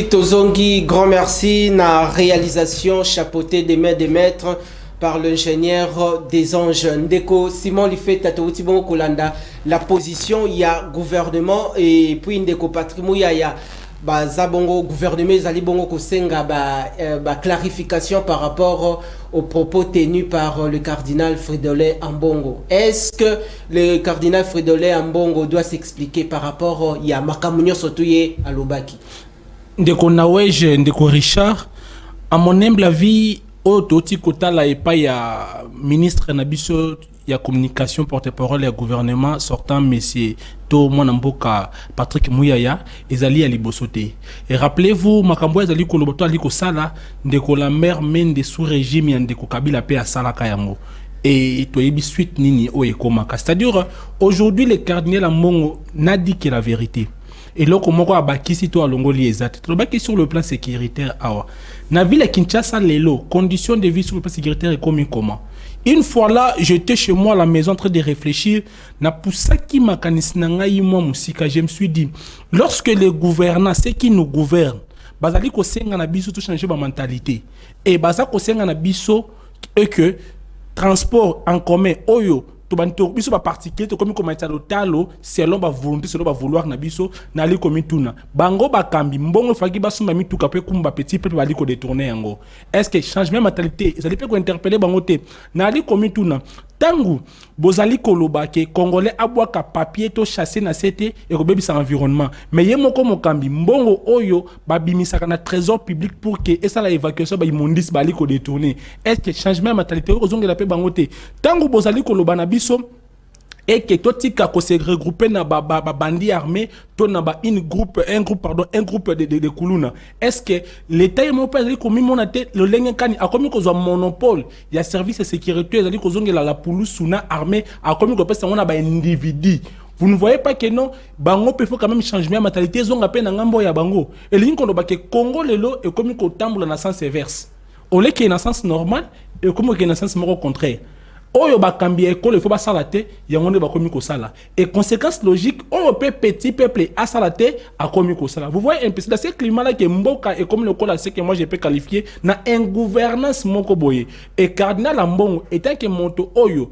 Tozongi, grand merci. Na réalisation chapeautée des mains des maîtres par l'ingénieur des anges Ndeko Simon Lifé Tatouti Bongo Kolanda. La position, il y a gouvernement et puis Ndeko Patrimoine, il y a Zabongo gouvernement, Zali Bongo Kosenga, clarification par rapport aux propos tenus par le cardinal Fridolin Ambongo. Est-ce que le cardinal Fridolin Ambongo doit s'expliquer par rapport à Makamunyo Sotoye à Lobaki? Ndeko Nawej, Ndeko Richard, à mon humble avis, Ototi Kotala et pas ya ministre Nabiso ya communication porte-parole et gouvernement sortant monsieur To Mwanamboka Patrick Mouyaya ezali à Libosote. Et rappelez-vous makambo ezali koloboto ali kosala ndeko la mère mende sous régime ya ndeko Kabila pe à salaka yango. Et toyebi suite nini o ekomaka. C'est-à-dire aujourd'hui le cardinal Ambongo n'a dit que la vérité. Et là, comment on a bâti si toi l'ongoli exact. On a bâti sur le plan sécuritaire. Na ville Kinshasa, les conditions de vie sur le plan sécuritaire est comme comment. Une fois là, j'étais chez moi à la maison en train de réfléchir. Na poussa qui m'a kanisnanga moi musika. Je me suis dit, lorsque les gouvernants, ceux qui nous gouvernent, bazali ko senga na biso tout changer ma mentalité. Et bazali ko senga na biso et que transport en commun oyo biso ba particulier to comme comment talo selon ba volonté selon ba vouloir na biso na li komi tuna bango ba kambi mbongo faki ba sumba mituka pe kumba petit peu ba li ko détourner yango. Est-ce que changement mentalité ça peut ko interpeller bango te na li komi tuna tangu bozali koloba ke congolais abwaka papier to chasser na cité et ko bebisa environnement mais ye moko mokambi mbongo oyo ba bimisaka na trésor public pour que et ça la évacuation ba imondis ba li ko détourner. Est-ce que changement mentalité ozongela pe bango te tangu bozali koloba na biso et que toi tika ko se regrouper na bandi armé to na ba un groupe de kuluna. Est-ce que l'état est mon père dit comme mon tête le lengen kani a comme ko zo monopole il y a service de sécurité ezali ko zongela la police suna armée a comme ko pesa ngona ba individu. Vous ne voyez pas que non bango peut faut quand même changer mentalité zonga pe na ngambo ya bango et lingi ko ba ke Congo lelo et comme ko tambola na sens inverse au lieu que na sens normal et comme que na sens au contraire. Oyo ba kambi école il faut ba salate yango ba komi ko sala et conséquence logique oyo petit peuple a salate a komi ko sala. Vous voyez un peu dans ce climat là que mboka et comme le cola c'est que moi je peux qualifier na ingouvernance moko boye et cardinal Ambongo étant que monto oyo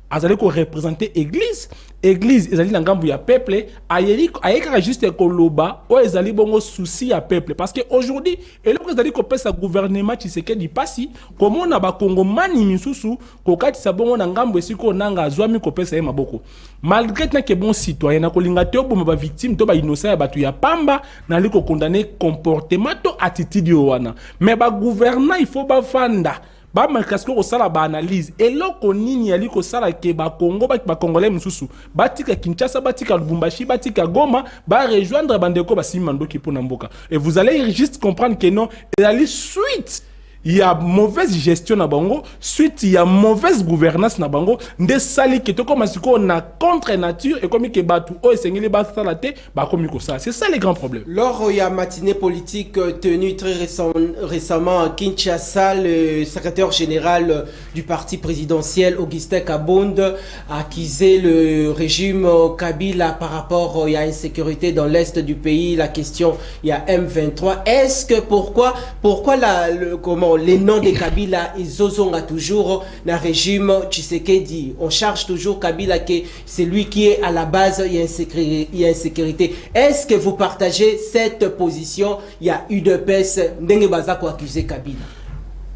azali ko représenter église ezali na ngambu ya peuple ayeka juste koloba o ezali bongo souci ya peuple parce que aujourd'hui et le ezali ko pesa gouvernement Tshisekedi pasi comment na ba kongomani misusu ko katisa bongo na ngambu esiko nanga azwami ko pesa ye maboko malgré que bon citoyen na kolinga te oboma ba victime to ba innocent ya batu ya pamba na liko condamner comportement to attitude wana mais ba gouvernant il faut ba fanda ba marquasco ko sala ba analyse et loko nini ali ko sala ke ba Congo ba congolais mususu batika Kinshasa batika Lubumbashi batika Goma ba rejoindre bandeko ba simando ki pona mboka et vous allez juste comprendre que non il y a suite il y a mauvaise gestion na bango suite il y a mauvaise gouvernance na bango nde sali ke to comme siko na contre nature et comme ke batu o esengeli ba sala te ba komi ko ça c'est ça les grands problèmes. Lors il y a matinée politique tenue très récemment à Kinshasa, le secrétaire général du parti présidentiel Augustin Kabonde a accusé le régime Kabila par rapport il y a insécurité dans l'est du pays, la question il y a M23. Est-ce que pourquoi les noms de Kabila ils osent toujours le régime Tshisekedi, on charge toujours Kabila que c'est lui qui est à la base il y a insécurité. Est-ce que vous partagez cette position? Il y a UDPS ndenge baza ko accuser Kabila.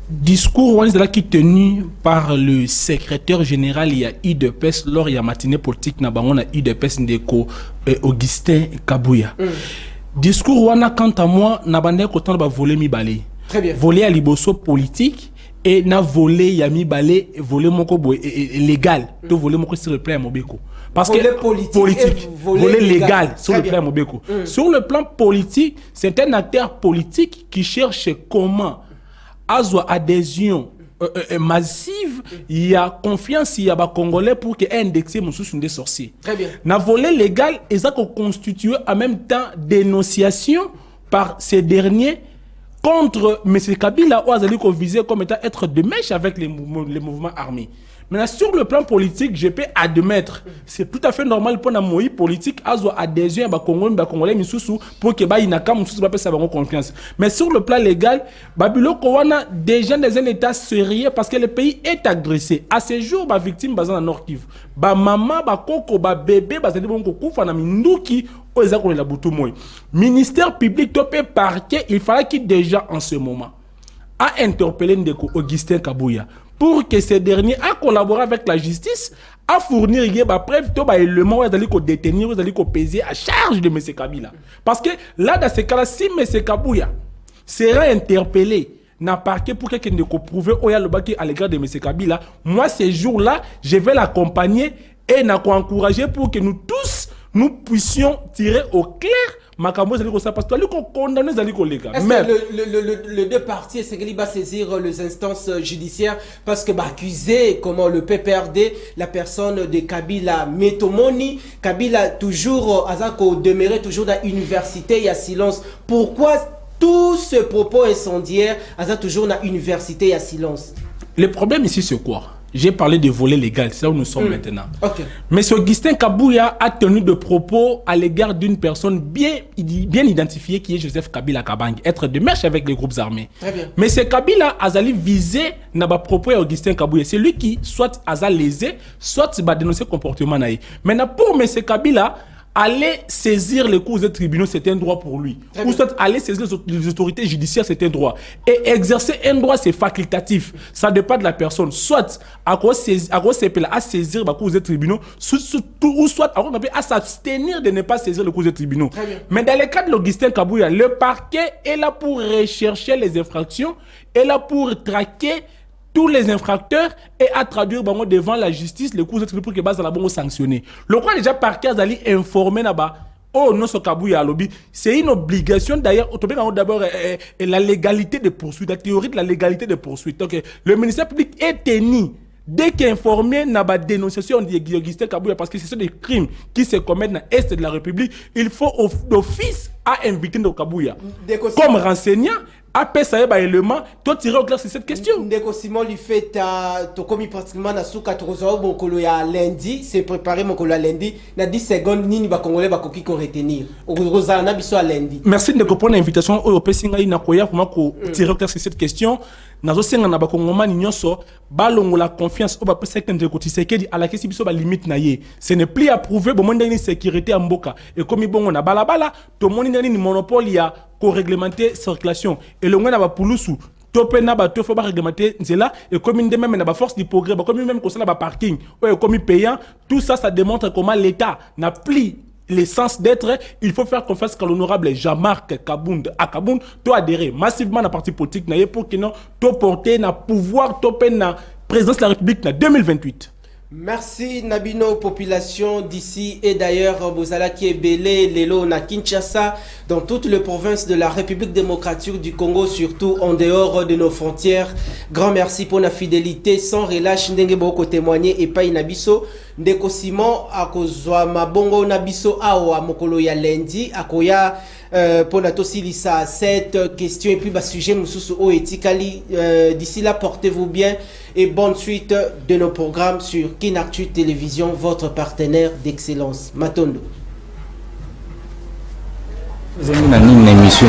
Discours qui tenu par le secrétaire général il y a UDPS lors il y a matinée politique na bango na UDPS ndeko Augustin Kabuya. Discours wana quant à moi na bande ko tanda ba voler mi balé. Très bien. Voler à liboso politique et na voler yami balé voler moko légal to voler moko sur le plan mobeko parce voler que politique voler légal sur le plan mobeko sur le plan politique c'est un acteur politique qui cherche comment azwa adhésion massive, il y a confiance, il y a des Congolais pour que indexer mon sous des sorciers. Très bien. Na volet légal, et ça constitue en même temps dénonciation par ces derniers contre M. Kabila, où Azali ko visé comme étant être de mèche avec les mouvements armés. Maintenant, sur le plan politique, je peux admettre, c'est tout à fait normal pour un moyen politique, azo adhésion à Congolais misusu pour que Inaka misusu ba pesa bango confiance. Mais sur le plan légal, Babilo Kowana déjà dans un état sérieux parce que le pays est agressé. À ce jour, ba victime bazan Nord Kivu, ba maman, ba koko, ba bébé, bazali bongo kufa na minduki o ezako la butu moy. Ministère public topé parquet, il fallait qu'il déjà en ce moment a interpellé Ndeko Augustin Kabouya pour que ce dernier a collaboré avec la justice, a fournir des preuves, tout élément où ils allaient détenir, où ils allaient peser à charge de M. Kabila. Parce que là, dans ce cas-là, si M. Kabouya sera interpellé, n'a parquet pour quelqu'un de prouver à l'égard de M. Kabila, moi, ces jours-là, je vais l'accompagner et n'encourager pour que nous tous, nous puissions tirer au clair Makambo Zaliko ça parce que lui condamné Zaliko les gars. Est-ce que le deux parties c'est qu'il va saisir les instances judiciaires parce que accuser comment le PPRD la personne de Kabila Metomoni Kabila toujours Azako demeurer toujours dans l'université il y a silence. Pourquoi tout ce propos incendiaire Azako toujours dans l'université il y a silence? Le problème ici c'est quoi? J'ai parlé de volet légal, c'est là où nous sommes maintenant. Okay. Mais M. Augustin Kabouya a tenu de propos à l'égard d'une personne bien identifiée qui est Joseph Kabila Kabang, être de mèche avec les groupes armés. Très bien. Mais c'est Kabila Azali visé n'a pas propos à Augustin Kabouya. C'est lui qui soit Azal lésé, soit va dénoncer le comportement naïf. Maintenant pour M. Kabila, aller saisir les cours des tribunaux, c'est un droit pour lui. Ou soit aller saisir les autorités judiciaires, c'est un droit. Et exercer un droit, c'est facultatif. Ça dépend de la personne. Soit à saisir les cours des tribunaux, ou soit à s'abstenir de ne pas saisir les cours des tribunaux. Mais dans le cas de l'Augustin Kabouya, le parquet est là pour rechercher les infractions, est là pour traquer tous les infracteurs et à traduire devant la justice les cours de tribunaux pour que base la bonne sanctionner. Le quoi déjà parquet d'aller informer là-bas. Oh non, ce Kabouya lobby, c'est une obligation d'ailleurs. D'abord la légalité de poursuite, la théorie de la légalité de poursuite. Donc le ministère public est tenu dès qu'informé n'a pas dénonciation d'Augustin Kabouya parce que ce sont des crimes qui se commettent dans l'Est de la République, il faut d'office à inviter nos Kabouya comme renseignant. Après ça, élément, toi tirer au clair sur cette question. Ndeko Simon lui fait to commis pratiquement na souka trozo bon kolo ya lundi, c'est préparé mon kolo lundi, na 10 secondes nini ba congolais ba koki ko retenir. Rosa na biso à lundi. Merci de pour l'invitation au pesinga ina koya pour ko tirer au clair sur cette question. Nazo senga na ba kongomani nyonso balongo la confiance au ba pesa kende ko tisekedi à la question biso ba limite na ye. Ce n'est plus à prouver bon monde ni sécurité en mboka et comme bongo na balabala to moni ni monopole ya ko réglementer circulation et le ngwana ba pulusu topé na ba tofo ba réglementer nzela et comme une même na ba force du progrès ba comme même ko sala ba parking ou comme payant tout ça ça démontre comment l'état n'a plus l'essence d'être. Il faut faire confiance à l'honorable Jean-Marc Kabound à Kabound to adhérer massivement à la partie politique na pour que non to porter na pouvoir topé na présidence de la République na 2028. Merci Nabino, population d'ici et d'ailleurs, Bozala qui est belé, Lelo, na Kinshasa, dans toutes les provinces de la République démocratique du Congo, surtout en dehors de nos frontières. Grand merci pour la fidélité, sans relâche, ndenge boko témoigner et pas inabiso. Ndeko Simon, akozwa mabongo nabiso awa mokolo ya lundi, akoya pour la tosilisa cette question et puis bas sujet mususu o etikali. D'ici là, portez-vous bien et bonne suite de nos programmes sur Kinactu Télévision, votre partenaire d'excellence. Matondo. Vous avez une émission,